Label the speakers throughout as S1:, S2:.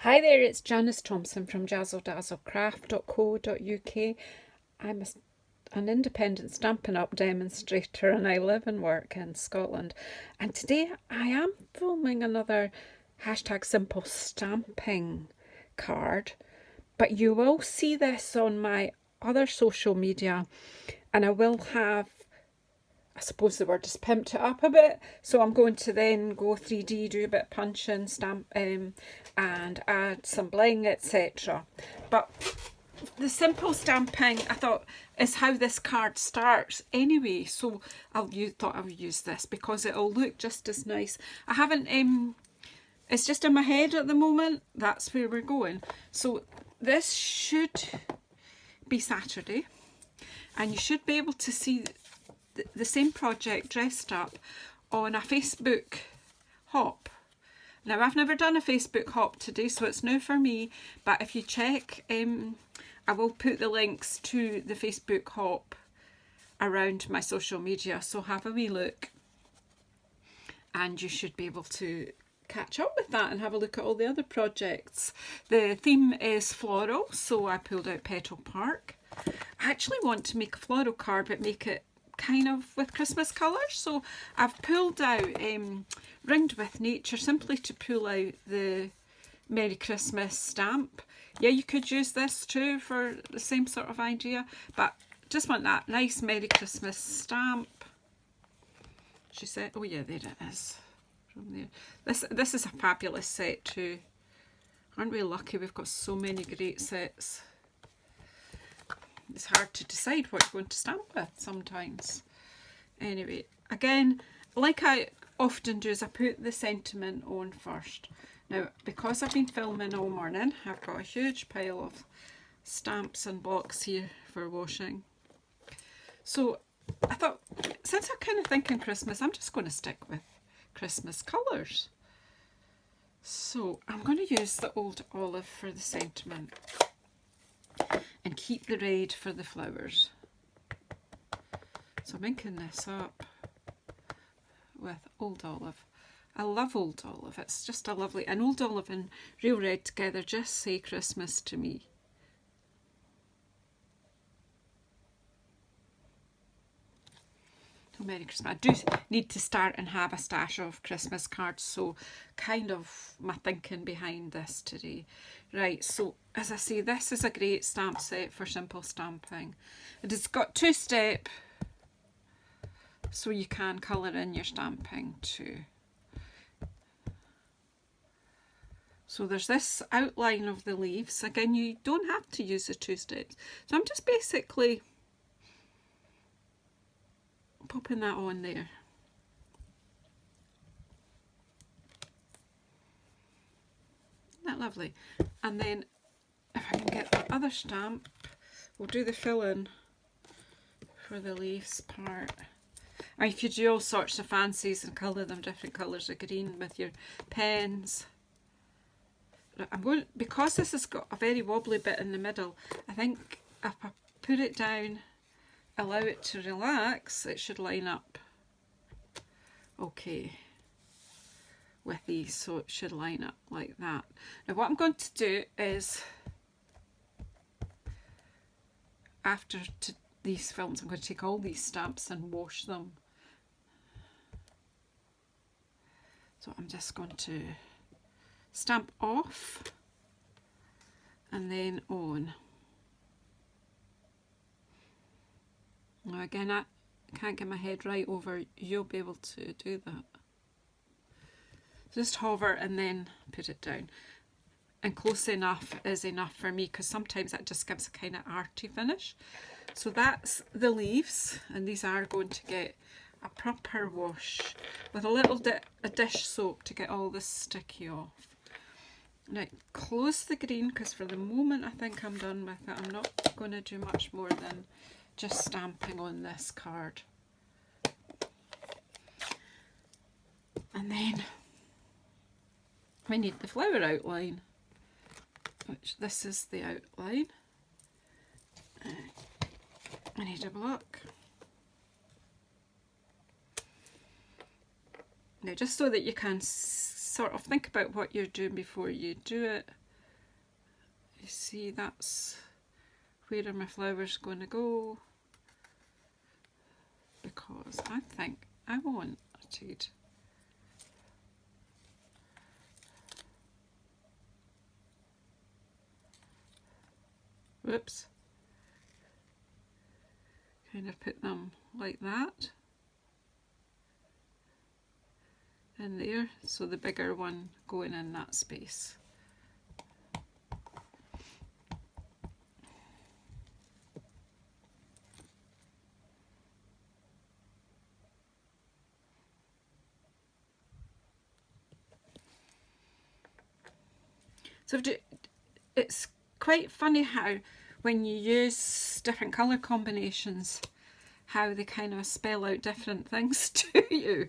S1: Hi there, it's Janice Thompson from JazzleDazzleCraft.co.uk. I'm an independent Stampin' Up demonstrator and I live and work in Scotland. And today I am filming another hashtag simple stamping card. But you will see this on my other social media and I will have, I suppose the word is pimped it up a bit. So I'm going to then go 3D, do a bit of punching, stamp, and add some bling, etc. But the simple stamping, I thought, is how this card starts anyway. So thought I would use this because it'll look just as nice. I haven't, it's just in my head at the moment. That's where we're going. So this should be Saturday, and you should be able to see the same project dressed up on a Facebook hop. Now I've never done a Facebook hop today, so it's new for me, but if you check, I will put the links to the Facebook hop around my social media, so have a wee look and you should be able to catch up with that and have a look at all the other projects. The theme is floral, so I pulled out Petal Park. I actually want to make a floral card but make it kind of with Christmas colours, so I've pulled out Ringed with Nature simply to pull out the Merry Christmas stamp. Yeah, you could use this too for the same sort of idea, but just want that nice Merry Christmas stamp. She said, oh yeah, there it is from there. This is a fabulous set too. Aren't we lucky we've got so many great sets? It's hard to decide what you're going to stamp with sometimes. Anyway, again, like I often do, is I put the sentiment on first. Now, because I've been filming all morning, I've got a huge pile of stamps and blocks here for washing. So I thought, since I'm kind of thinking Christmas, I'm just going to stick with Christmas colours. So I'm going to use the Old Olive for the sentiment and keep the red for the flowers. So I'm inking this up with Old Olive. I love Old Olive, it's just a lovely, and Old Olive and Real Red together just say Christmas to me. Oh, Merry Christmas. I do need to start and have a stash of Christmas cards, so kind of my thinking behind this today. Right, so as I say, this is a great stamp set for simple stamping. It has got 2-step, so you can colour in your stamping too. So there's this outline of the leaves. Again, you don't have to use the 2 steps. So I'm just basically popping that on there. Isn't that lovely? And then if I can get the other stamp, we'll do the fill-in for the leaves part. And you could do all sorts of fancies and colour them different colours of green with your pens. I'm going, because this has got a very wobbly bit in the middle, I think if I put it down, allow it to relax, it should line up okay with these, so it should line up like that. Now what I'm going to do is, after these films, I'm going to take all these stamps and wash them. So I'm just going to stamp off and then on. Now again, I can't get my head right over, you'll be able to do that. Just hover and then put it down. And close enough is enough for me, because sometimes that just gives a kind of arty finish. So that's the leaves, and these are going to get a proper wash with a little dish soap to get all this sticky off. Now close the green, because for the moment I think I'm done with it. I'm not going to do much more than just stamping on this card. And then we need the flower outline, which this is the outline. I need a block. Now just so that you can sort of think about what you're doing before you do it, You see, that's where my flower's going to go, because I think I want it. Whoops. Kind of put them like that in there, so the bigger one going in that space. So it's quite funny how when you use different colour combinations, how they kind of spell out different things to you.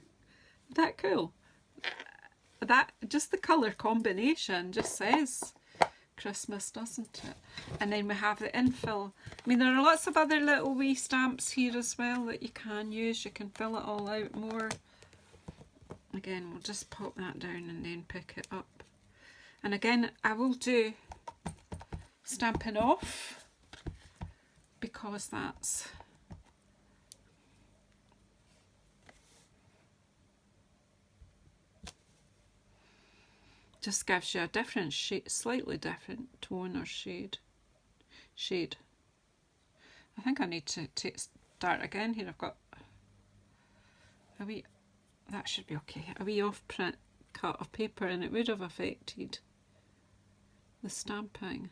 S1: Isn't that cool? That just the colour combination just says Christmas, doesn't it? And then we have the infill. I mean, there are lots of other little wee stamps here as well that you can use. You can fill it all out more. Again, we'll just pop that down and then pick it up. And again, I will do Stampin' Off, because that's just gives you a different shade, slightly different tone or shade. I think I need to start again here. I've got a wee, that should be okay, a wee off print cut of paper, and it would have affected the stamping.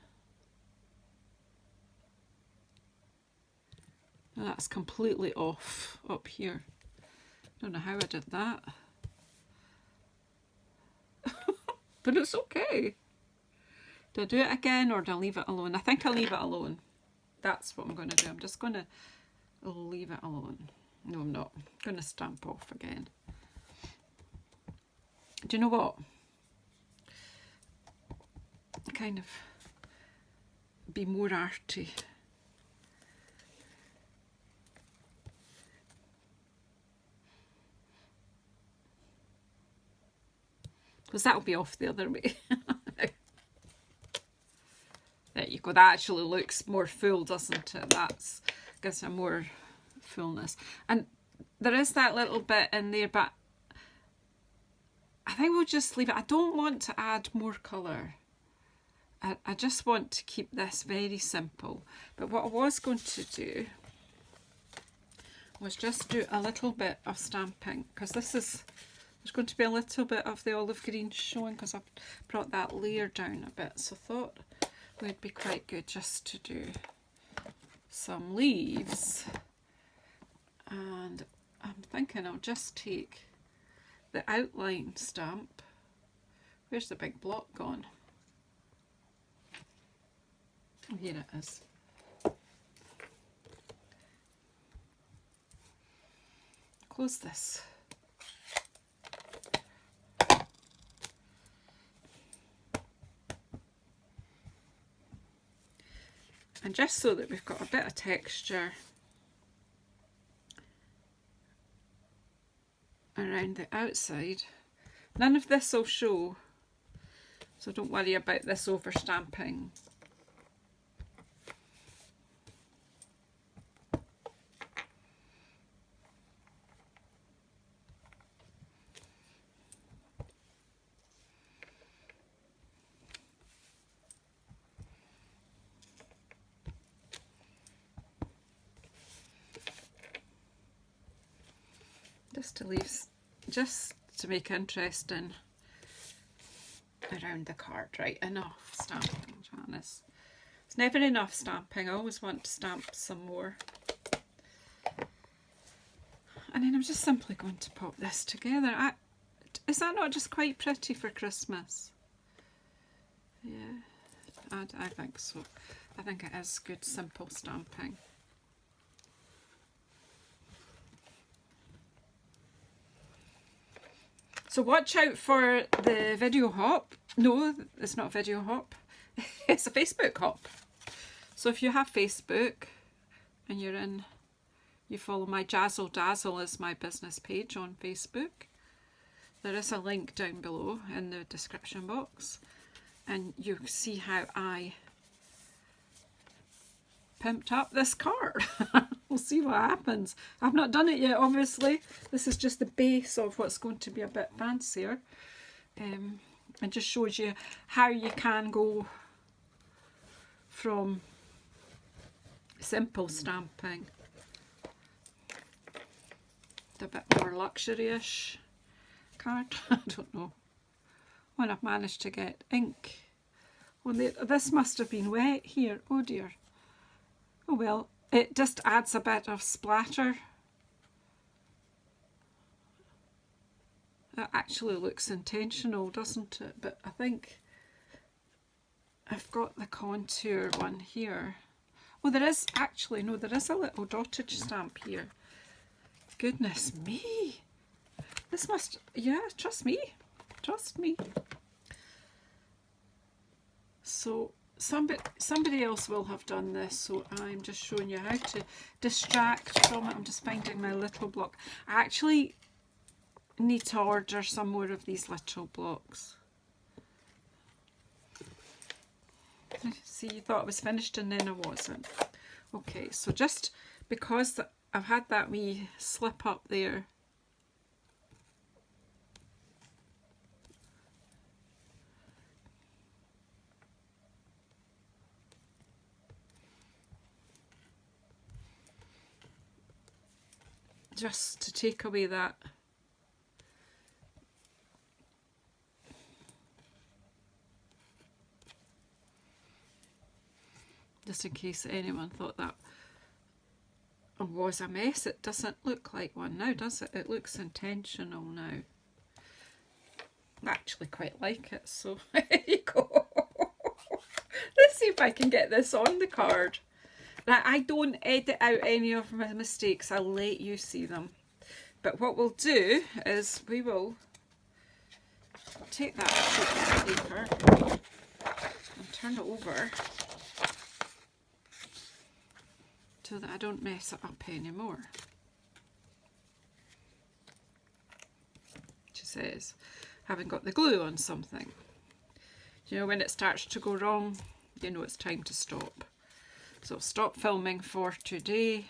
S1: Now that's completely off up here. Don't know how I did that. But it's okay. Do I do it again or do I leave it alone? I think I'll leave it alone. That's what I'm going to do. I'm just going to leave it alone. No, I'm not. I'm going to stamp off again. Do you know what? Kind of be more arty. Because that'll be off the other way. There you go. That actually looks more full, doesn't it? That's gives it more fullness. And there is that little bit in there, but I think we'll just leave it. I don't want to add more colour. I just want to keep this very simple. But what I was going to do was just do a little bit of stamping, because this is, there's going to be a little bit of the olive green showing because I've brought that layer down a bit. So I thought it would be quite good just to do some leaves. And I'm thinking I'll just take the outline stamp. Where's the big block gone? Oh, here it is. Close this. And just so that we've got a bit of texture around the outside. None of this will show, so don't worry about this over stamping. Just to leave, just to make interesting around the card. Right, enough stamping, Janice. It's never enough stamping. I always want to stamp some more. And then I'm just simply going to pop this together. Is that not just quite pretty for Christmas? Yeah, I think so. I think it is good, simple stamping. So watch out for the video hop. No, it's not a video hop. It's a Facebook hop. So if you have Facebook and you're in, you follow my Jazzle Dazzle as my business page on Facebook. There is a link down below in the description box, and you see how I pimped up this card. We'll see what happens. I've not done it yet, obviously. This is just the base of what's going to be a bit fancier. It just shows you how you can go from simple stamping to a bit more luxury-ish card. I don't know when I've managed to get ink. Well, this must have been wet here. Oh dear. Oh well, it just adds a bit of splatter. It actually looks intentional, doesn't it? But I think I've got the contour one here. Oh, there is actually, no, there is a little dottage stamp here. Goodness me. This must, yeah, trust me. Trust me. So somebody else will have done this, so I'm just showing you how to distract from it. I'm just finding my little block. I actually need to order some more of these little blocks. See, you thought it was finished and then it wasn't. Okay, so just because I've had that wee slip up there, just to take away that just in case anyone thought that was a mess. It doesn't look like one now, does it? It looks intentional now. I actually quite like it, so there you go. Let's see if I can get this on the card. Now, I don't edit out any of my mistakes, I'll let you see them. But what we'll do is we will take that sheet of paper and turn it over so that I don't mess it up anymore. She says, having got the glue on something. You know, when it starts to go wrong, you know it's time to stop. So stop filming for today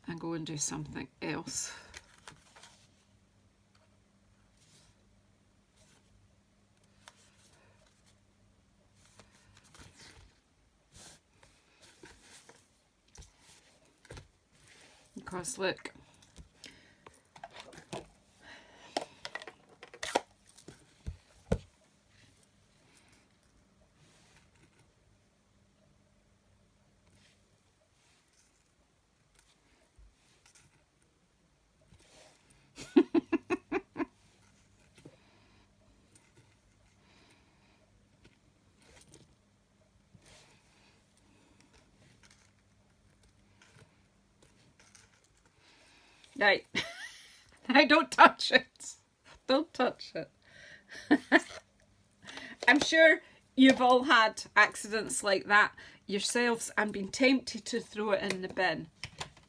S1: and go and do something else. Because look, right, I don't touch it. Don't touch it. I'm sure you've all had accidents like that yourselves and been tempted to throw it in the bin.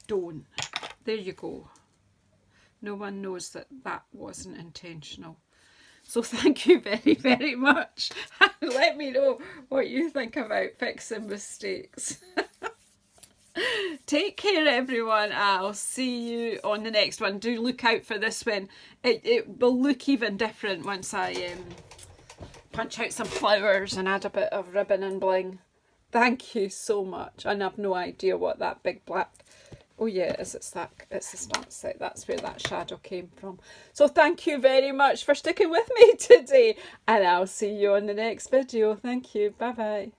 S1: Don't. There you go. No one knows that that wasn't intentional. So thank you very, very much. Let me know what you think about fixing mistakes. Take care, everyone. I'll see you on the next one. Do look out for this one. It will look even different once I punch out some flowers and add a bit of ribbon and bling. Thank you so much. And I've no idea what that big black... Oh yeah, it's the stamp set. That's where that shadow came from. So thank you very much for sticking with me today. And I'll see you on the next video. Thank you. Bye-bye.